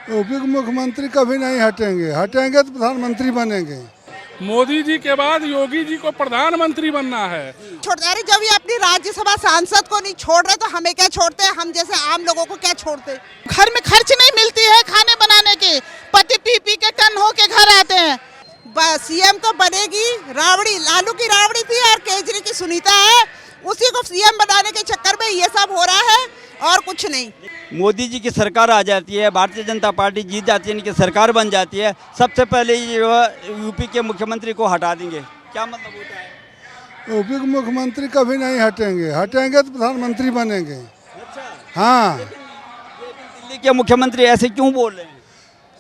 UP के मुख्यमंत्री कभी नहीं हटेंगे, हटेंगे तो प्रधानमंत्री बनेंगे। मोदी जी के बाद योगी जी को प्रधानमंत्री बनना है। अरे जब ये अपनी राज्यसभा सांसद को नहीं छोड़ रहे तो हमें क्या छोड़ते हैं? हम जैसे आम लोगों को क्या छोड़ते? घर में खर्च नहीं मिलती है खाने बनाने के, पति पी पी के टन होके घर आते हैं। सीएम तो बनेगी राबड़ी, लालू की राबड़ी थी और केजरी की सुनीता है, उसी को सीएम बनाने के चक्कर में ये सब हो रहा है और कुछ नहीं। मोदी जी की सरकार आ जाती है, भारतीय जनता पार्टी जीत जाती है, इनकी सरकार बन जाती है, सबसे पहले यूपी के मुख्यमंत्री को हटा देंगे। क्या मतलब होता है? यूपी के मुख्यमंत्री कभी नहीं हटेंगे, हटेंगे तो प्रधानमंत्री बनेंगे। अच्छा। हाँ, दिल्ली के मुख्यमंत्री ऐसे क्यों बोल रहे हैं?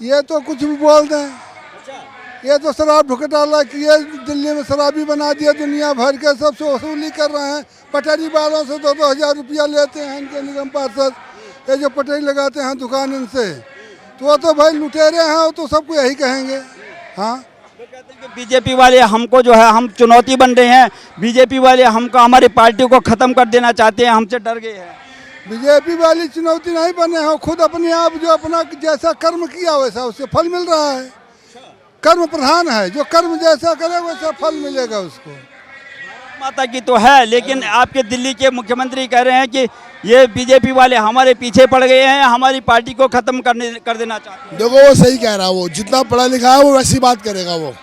ये तो कुछ भी बोल दें। ये तो शराब घोटाला किए, दिल्ली में शराबी बना दिया, दुनिया भर के सबसे वसूली कर रहे हैं। पटरी वालों से 2-2 हज़ार रुपया लेते हैं इनके निगम पार्षद, ये जो पटरी लगाते हैं दुकान इनसे, तो वो तो भाई लुटेरे हैं, वो तो सबको यही कहेंगे। हाँ, तो कहते हैं कि बीजेपी वाले हमको जो है, हम चुनौती बन रहे हैं, बीजेपी वाले हमको, हमारी पार्टी को खत्म कर देना चाहते हैं, हमसे डर गए हैं। बीजेपी वाली चुनौती नहीं बने हैं, खुद अपने आप जो अपना जैसा कर्म किया वैसा उससे फल मिल रहा है। कर्म प्रधान है, जो कर्म जैसा करे वैसा फल मिलेगा उसको। माता की तो है, लेकिन आपके दिल्ली के मुख्यमंत्री कह रहे हैं कि ये बीजेपी वाले हमारे पीछे पड़ गए हैं, हमारी पार्टी को खत्म कर देना चाहते हैं। देखो वो सही कह रहा है, वो जितना पढ़ा लिखा है वो वैसी बात करेगा वो।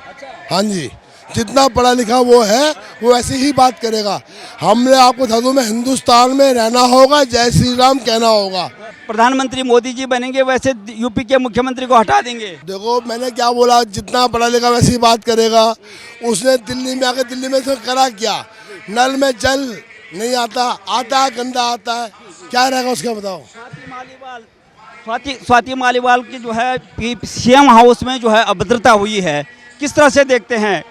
हाँ जी, जितना पढ़ा लिखा वो है वो ऐसी ही बात करेगा। हमने आपको बता दूं, में हिंदुस्तान में रहना होगा, जय श्री राम कहना होगा। प्रधानमंत्री मोदी जी बनेंगे, वैसे यूपी के मुख्यमंत्री को हटा देंगे। देखो मैंने क्या बोला, जितना पढ़ा लिखा वैसी बात करेगा। उसने दिल्ली में आके, दिल्ली में तो करा क्या? नल में जल नहीं आता, आता है गंदा आता है, क्या रहेगा उसका बताओ। स्वाति मालीवाल की जो है सीएम हाउस में जो है अभद्रता हुई है, किस तरह से देखते हैं?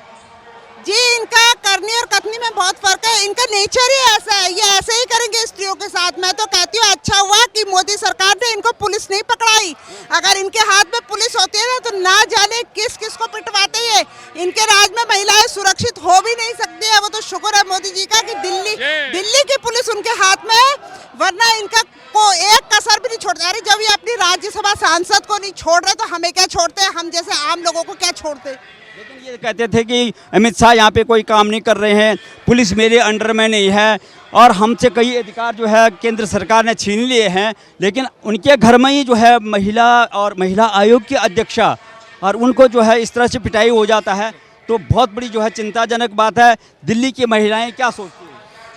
जी, इनका करनी और कथनी में बहुत फर्क है। इनका नेचर ही ऐसा है, ये ऐसे ही करेंगे स्त्रियों के साथ। मैं तो कहती हूँ अच्छा हुआ कि मोदी सरकार ने इनको पुलिस नहीं पकड़ाई। अगर इनके हाथ में पुलिस होती है ना तो ना जाने किस किस को पिटवाते हैं। इनके राज में महिलाएं सुरक्षित हो भी नहीं सकती है। वो तो शुक्र है मोदी जी का कि दिल्ली की पुलिस उनके हाथ में है, वरना इनका को एक कसर भी नहीं छोड़ता। अरे जब ये अपनी राज्यसभा सांसद को नहीं छोड़ रहे तो हमें क्या छोड़ते हैं? हम जैसे आम लोगों को क्या छोड़ते? लेकिन ये कहते थे कि अमित शाह यहाँ पे कोई काम नहीं कर रहे हैं, पुलिस मेरे अंडर में नहीं है, और हमसे कई अधिकार जो है केंद्र सरकार ने छीन लिए हैं। लेकिन उनके घर में ही जो है महिला और महिला आयोग की अध्यक्षा, और उनको जो है इस तरह से पिटाई हो जाता है, तो बहुत बड़ी जो है चिंताजनक बात है। दिल्ली की महिलाएं क्या सोचती हैं?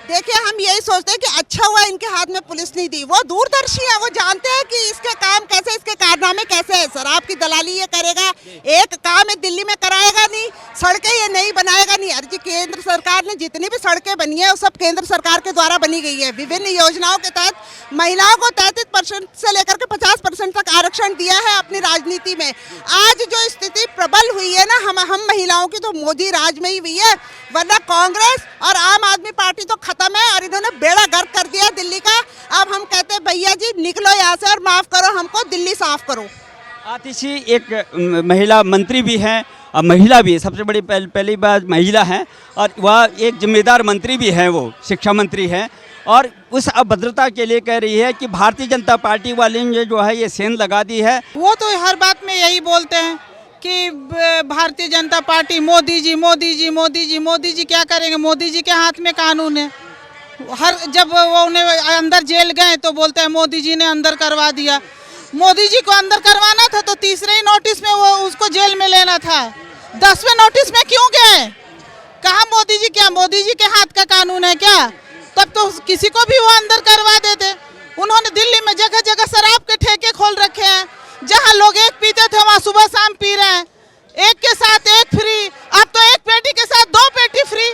देखिए, हम यही सोचते हैं कि अच्छा हुआ इनके हाथ में पुलिस नहीं दी। वो दूरदर्शी है, वो जानते हैं कि इसके काम कैसे, इसके कारनामे कैसे है। शराब की दलाली ये करेगा, एक काम है दिल्ली में कराएगा नहीं, सड़कें ये नहीं बनाएगा नहीं। अरे जी, केंद्र सरकार ने जितनी भी सड़कें बनी है वो सब केंद्र सरकार के द्वारा बनी गई है। विभिन्न योजनाओं के तहत महिलाओं को 33% से लेकर के 50% तक आरक्षण दिया है अपनी राजनीति में। आज जो स्थिति प्रबल हुई है ना हम महिलाओं की, तो मोदी राज में ही हुई है, वरना कांग्रेस और आम आदमी पार्टी तो खत्म है। और इन्होंने बेड़ा गर्क कर दिया दिल्ली का। अब हम कहते हैं भैया जी निकलो यहाँ से और माफ करो हमको, दिल्ली साफ करो। आतिशी एक महिला मंत्री भी हैं और महिला भी, सबसे बड़ी पहली बात महिला हैं, और वह एक जिम्मेदार मंत्री भी हैं, वो शिक्षा मंत्री हैं, और उस अभद्रता के लिए कह रही है कि भारतीय जनता पार्टी वाले ने जो है ये सेंध लगा दी है। वो तो हर बात में यही बोलते हैं कि भारतीय जनता पार्टी, मोदी जी मोदी जी मोदी जी। मोदी जी क्या करेंगे? मोदी जी के हाथ में कानून है। जब वो उन्हें अंदर जेल गए तो बोलते हैं मोदी जी ने अंदर करवा दिया। मोदी जी को अंदर करवाना था तो तीसरे ही नोटिस में वो उसको जेल में लेना था। 10वें नोटिस में क्यों गए? कहा मोदी जी, क्या मोदी जी के हाथ का कानून है क्या? तब तो किसी को भी वो अंदर करवा देते। उन्होंने दिल्ली में जगह जगह शराब के ठेके खोल रखे हैं, जहाँ लोग एक पीते थे वहाँ सुबह शाम पी रहे हैं। एक के साथ एक फ्री, अब तो एक पेटी के साथ 2 पेटी फ्री।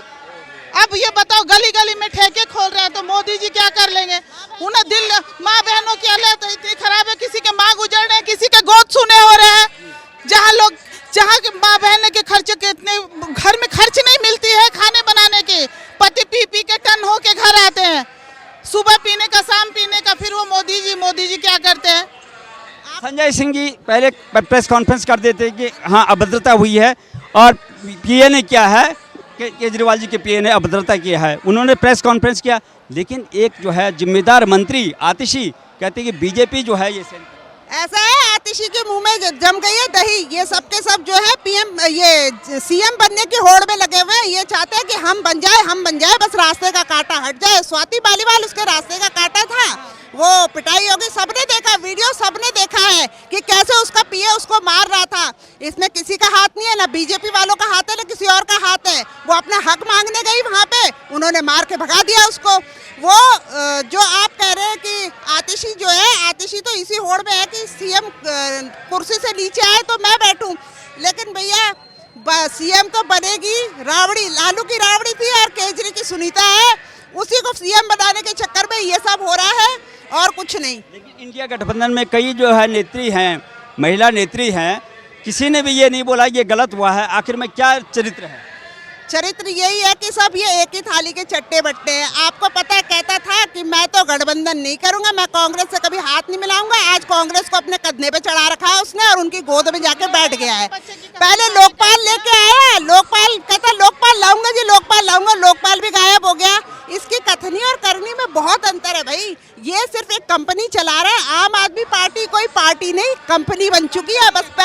अब ये बताओ, गली गली में ठेके खोल रहे हैं तो मोदी जी क्या कर लेंगे? उन्हें दिल माँ बहनों की हालत इतनी खराब है, किसी के माँ गुजर रहे हैं, किसी के गोद सुने हो रहे हैं। जहाँ के माँ बहन के खर्चे के इतने, घर में खर्च नहीं मिलती है खाने बनाने के, पति पी पी के टन होके घर आते हैं, सुबह पीने का शाम पीने का, फिर वो मोदी जी क्या करते हैं? संजय सिंह जी पहले प्रेस कॉन्फ्रेंस कर देते कि हाँ अभद्रता हुई है, और पीए ने क्या है, केजरीवाल जी के पीए ने अभद्रता किया है, उन्होंने प्रेस कॉन्फ्रेंस किया। लेकिन एक जो है जिम्मेदार मंत्री आतिशी कहते कि बीजेपी जो है ये ऐसा है, आतिशी के मुंह में जम गई है दही। ये सब के सब जो है पीएम, ये सीएम बनने की होड़ में लगे हुए हैं। ये चाहते हैं कि हम बन जाए, बस रास्ते का कांटा हट जाए। स्वाति मालीवाल उसके रास्ते का कांटा था, वो पिटाई होगी। सबने देखा वीडियो, सबने देखा है कि कैसे उसका पीए उसको मार रहा था। इसमें किसी का हाथ नहीं है, ना बीजेपी वालों का हाथ है, ना किसी और का हाथ है। वो अपना हक मांगने गई वहां पे, उन्होंने मार के भगा दिया उसको। वो जो आप कह रहे हैं कि आतिशी जो है, आतिशी तो इसी होड़ में है कि सीएम कुर्सी से नीचे आए तो मैं बैठूं। लेकिन भैया सीएम तो बनेगी रावड़ी, लालू की रावड़ी थी और केजरी की सुनीता है। उसी को सीएम बनाने के चक्कर में ये सब हो रहा है और कुछ नहीं। लेकिन इंडिया गठबंधन में कई जो है नेत्री हैं, महिला नेत्री हैं, किसी ने भी ये नहीं बोला ये गलत हुआ है। आखिर में क्या चरित्र है? चरित्र यही है कि सब ये एक ही थाली के चट्टे बट्टे हैं। आपको पता है, कहता था कि मैं तो गठबंधन नहीं करूंगा, मैं कांग्रेस से कभी हाथ नहीं मिलाऊंगा। आज कांग्रेस को अपने कंधे पे चढ़ा रखा है उसने और उनकी गोद में जाके बैठ गया है। पहले लोकपाल लेके आया, लोकपाल कहता लोकपाल लाऊंगा जी, लोकपाल लाऊंगा, लोकपाल भी गायब हो गया। इसकी कथनी और करनी में बहुत अंतर है भाई। ये सिर्फ एक कंपनी चला रहा है। आम आदमी पार्टी कोई पार्टी नहीं, कंपनी बन चुकी है। बस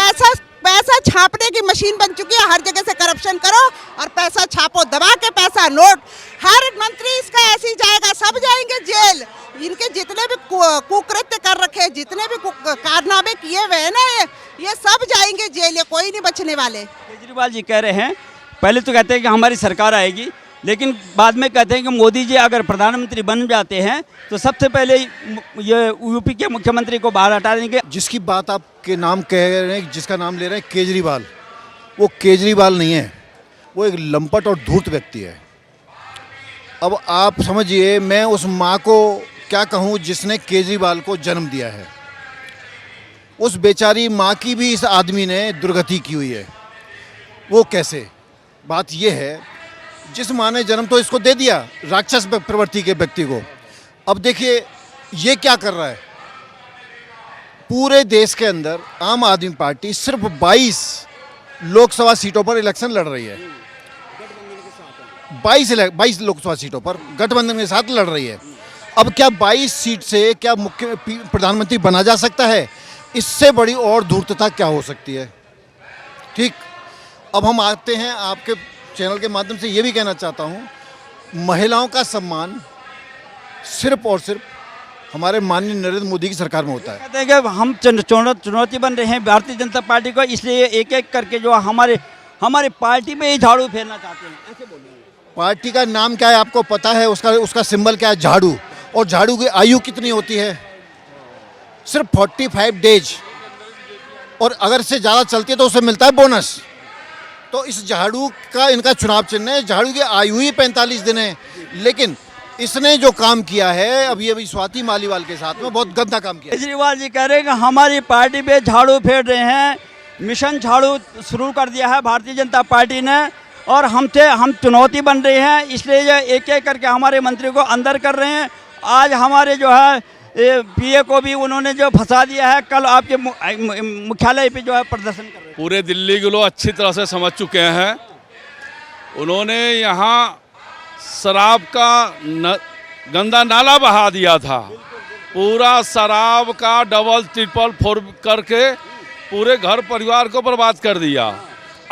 पैसा छापने की मशीन बन चुकी है। हर जगह से करप्शन करो और पैसा छापो, दबा के पैसा नोट। हर मंत्री इसका ऐसे ही जाएगा, सब जाएंगे जेल। इनके जितने भी कुकृत्य कर रखे, जितने भी कारनामे किए हुए हैं ना, ये सब जाएंगे जेल। ये कोई नहीं बचने वाले। केजरीवाल जी कह रहे हैं, पहले तो कहते हैं कि हमारी सरकार आएगी, लेकिन बाद में कहते हैं कि मोदी जी अगर प्रधानमंत्री बन जाते हैं तो सबसे पहले ये यूपी के मुख्यमंत्री को बाहर हटा देंगे। जिसकी बात आपके नाम कह रहे हैं, जिसका नाम ले रहे हैं केजरीवाल, वो केजरीवाल नहीं है, वो एक लंपट और धूर्त व्यक्ति है। अब आप समझिए, मैं उस माँ को क्या कहूँ जिसने केजरीवाल को जन्म दिया है। उस बेचारी माँ की भी इस आदमी ने दुर्गति की हुई है। वो कैसे? बात ये है, जिस माँ ने जन्म तो इसको दे दिया राक्षस प्रवृत्ति के व्यक्ति को। अब देखिए ये क्या कर रहा है। पूरे देश के अंदर आम आदमी पार्टी सिर्फ 22 लोकसभा सीटों पर इलेक्शन लड़ रही है। 22 लोकसभा सीटों पर गठबंधन के साथ लड़ रही है। अब क्या 22 सीट से क्या मुख्य प्रधानमंत्री बना जा सकता है? इससे बड़ी और धूर्तता क्या हो सकती है? ठीक, अब हम आते हैं, आपके चैनल के माध्यम से ये भी कहना चाहता हूँ, महिलाओं का सम्मान सिर्फ और सिर्फ हमारे माननीय नरेंद्र मोदी की सरकार में होता है। कहते हैं कि हम चुनौती बन रहे हैं भारतीय जनता पार्टी को, इसलिए एक एक करके जो हमारे पार्टी में ही झाड़ू फेरना चाहते हैं, ऐसे बोल रहे हैं। पार्टी का नाम क्या है आपको पता है? उसका सिंबल क्या है? झाड़ू। और झाड़ू की आयु कितनी होती है? सिर्फ 45 डेज, और अगर से ज़्यादा चलती है तो उसे मिलता है बोनस। तो इस झाड़ू का इनका चुनाव चिन्ह है। झाड़ू की आयु ही 45 दिन है। लेकिन इसने जो काम किया है अभी स्वाति मालीवाल के साथ में, बहुत गंदा काम किया। केजरीवाल जी कह रहे हैं कि हमारी पार्टी पे झाड़ू फेर रहे हैं। मिशन झाड़ू शुरू कर दिया है भारतीय जनता पार्टी ने, और हम चुनौती बन रहे हैं, इसलिए ये एक एक करके हमारे मंत्री को अंदर कर रहे हैं। आज हमारे जो है पीए को भी उन्होंने जो फंसा दिया है। कल आपके मुख्यालय पे जो है प्रदर्शन कर रहे हैं। पूरे दिल्ली के लोग अच्छी तरह से समझ चुके हैं। उन्होंने यहाँ शराब का गंदा नाला बहा दिया था। पूरा शराब का डबल ट्रिपल फोर करके पूरे घर परिवार को बर्बाद कर दिया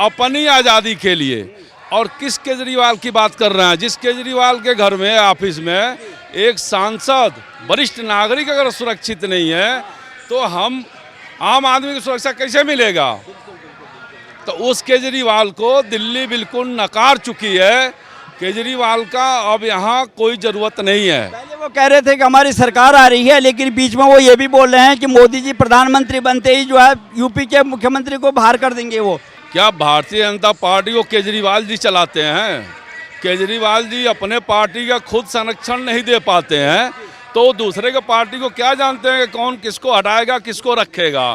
अपनी आज़ादी के लिए। और किस केजरीवाल की बात कर रहे हैं? जिस केजरीवाल के घर में, ऑफिस में एक सांसद, वरिष्ठ नागरिक अगर सुरक्षित नहीं है तो हम आम आदमी की सुरक्षा कैसे मिलेगा? तो उस केजरीवाल को दिल्ली बिल्कुल नकार चुकी है। केजरीवाल का अब यहाँ कोई ज़रूरत नहीं है। पहले वो कह रहे थे कि हमारी सरकार आ रही है, लेकिन बीच में वो ये भी बोल रहे हैं कि मोदी जी प्रधानमंत्री बनते ही जो है यूपी के मुख्यमंत्री को बाहर कर देंगे। वो क्या भारतीय जनता पार्टी को केजरीवाल जी चलाते हैं? केजरीवाल जी अपने पार्टी का खुद संरक्षण नहीं दे पाते हैं, तो दूसरे के पार्टी को क्या जानते हैं कि कौन किसको हटाएगा, किसको रखेगा?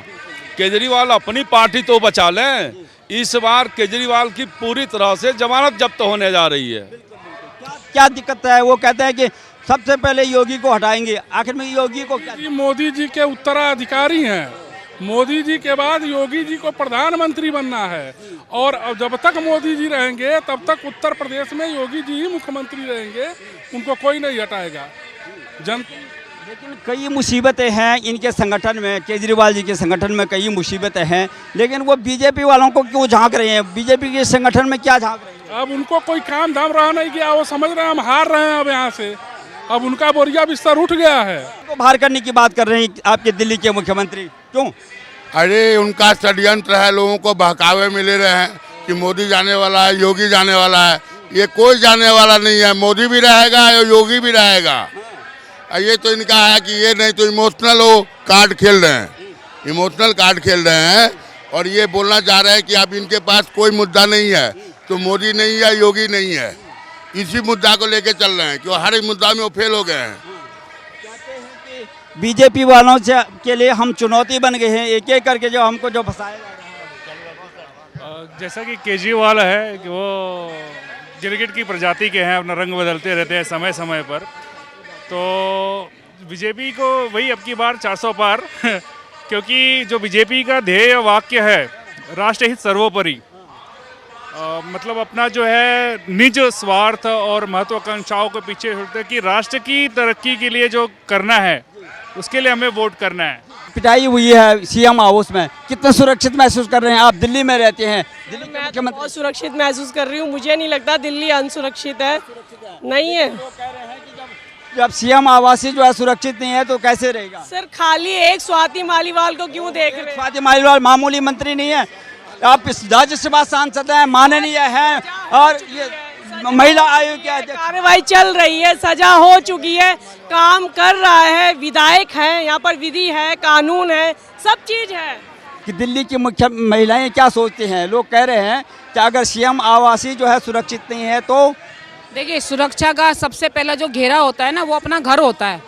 केजरीवाल अपनी पार्टी तो बचा लें। इस बार केजरीवाल की पूरी तरह से जमानत जब्त होने जा रही है। क्या दिक्कत है? वो कहते हैं कि सबसे पहले योगी को हटाएंगे। आखिर में योगी को क्या? मोदी जी के उत्तराधिकारी हैं। मोदी जी के बाद योगी जी को प्रधानमंत्री बनना है, और जब तक मोदी जी रहेंगे तब तक उत्तर प्रदेश में योगी जी ही मुख्यमंत्री रहेंगे। उनको कोई नहीं हटाएगा। लेकिन कई मुसीबतें हैं इनके संगठन में, केजरीवाल जी के संगठन में कई मुसीबतें हैं, लेकिन वो बीजेपी वालों को क्यों झांक रहे हैं? बीजेपी के संगठन में क्या झांक रहे हैं? अब उनको कोई काम धाम रहा नहीं गया, वो समझ रहे हैं हम हार रहे हैं अब यहाँ से, अब उनका बोरिया बिस्तर उठ गया है। तो बाहर करने की बात कर रहे हैं आपके दिल्ली के मुख्यमंत्री, क्यों? अरे उनका षड्यंत्र है, लोगों को बहकावे मिले रहे हैं कि मोदी जाने वाला है, योगी जाने वाला है। ये कोई जाने वाला नहीं है, मोदी भी रहेगा और योगी भी रहेगा। ये तो इनका है कि ये नहीं तो इमोशनल वो कार्ड खेल रहे हैं, इमोशनल कार्ड खेल रहे हैं और ये बोलना चाह रहे हैं कि अब इनके पास कोई मुद्दा नहीं है तो मोदी नहीं है, योगी नहीं है, इसी मुद्दा को लेके चल रहे हैं क्यों हर एक मुद्दा में वो फेल हो गए हैं। बीजेपी वालों से के लिए हम चुनौती बन गए हैं, एक एक करके जो हमको जो फंसाया जा रहा है। जैसा कि केजरीवाल है कि वो गिरगिट की प्रजाति के हैं, अपना रंग बदलते रहते हैं समय समय पर, तो बीजेपी को वही अब की बार 400 पार क्योंकि जो बीजेपी का ध्येय वाक्य है राष्ट्रहित सर्वोपरि, मतलब अपना जो है निज स्वार्थ और महत्वाकांक्षाओं के पीछे छोड़ते कि राष्ट्र की तरक्की के लिए जो करना है उसके लिए हमें वोट करना है। पिटाई हुई है सीएम हाउस में, कितना सुरक्षित महसूस कर रहे हैं? आप दिल्ली में रहते हैं, दिल्ली के मैं मुख्यमंत्री। बहुत सुरक्षित महसूस कर रही हूँ, मुझे नहीं लगता दिल्ली अनसुरक्षित है, नहीं है। जब सीएम आवासीय जो है सुरक्षित नहीं है तो कैसे रहेगा? सर खाली एक स्वाति मालीवाल को क्यों देख रहे हैं? स्वाति मालीवाल मामूली मंत्री नहीं है, आप इस राज्यसभा सांसद हैं, माननीय हैं और ये महिला आयोग के अध्यक्ष। कार्रवाई चल रही है, सजा हो चुकी है, काम कर रहा है, विधायक है, यहाँ पर विधि है, कानून है, सब चीज है। कि दिल्ली की मुख्य महिलाएं क्या सोचती हैं? लोग कह रहे हैं कि अगर सीएम आवासीय जो है सुरक्षित नहीं है तो देखिए, सुरक्षा का सबसे पहला जो घेरा होता है ना वो अपना घर होता है।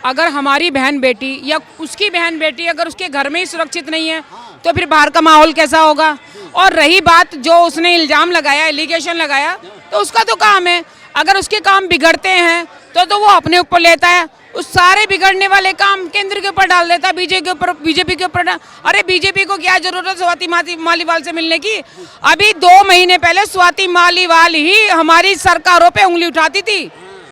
अगर हमारी बहन बेटी या उसकी बहन बेटी अगर उसके घर में ही सुरक्षित नहीं है तो फिर बाहर का माहौल कैसा होगा? और रही बात जो उसने इल्जाम लगाया, एलिगेशन लगाया, तो उसका तो काम है, अगर उसके काम बिगड़ते हैं तो वो अपने ऊपर लेता है, उस सारे बिगड़ने वाले काम केंद्र के ऊपर डाल देता है, बीजेपी के ऊपर। अरे बीजेपी को क्या जरूरत है स्वाति मालीवाल से मिलने की? अभी 2 महीने पहले स्वाति मालीवाल ही हमारी सरकारों पे उंगली उठाती थी।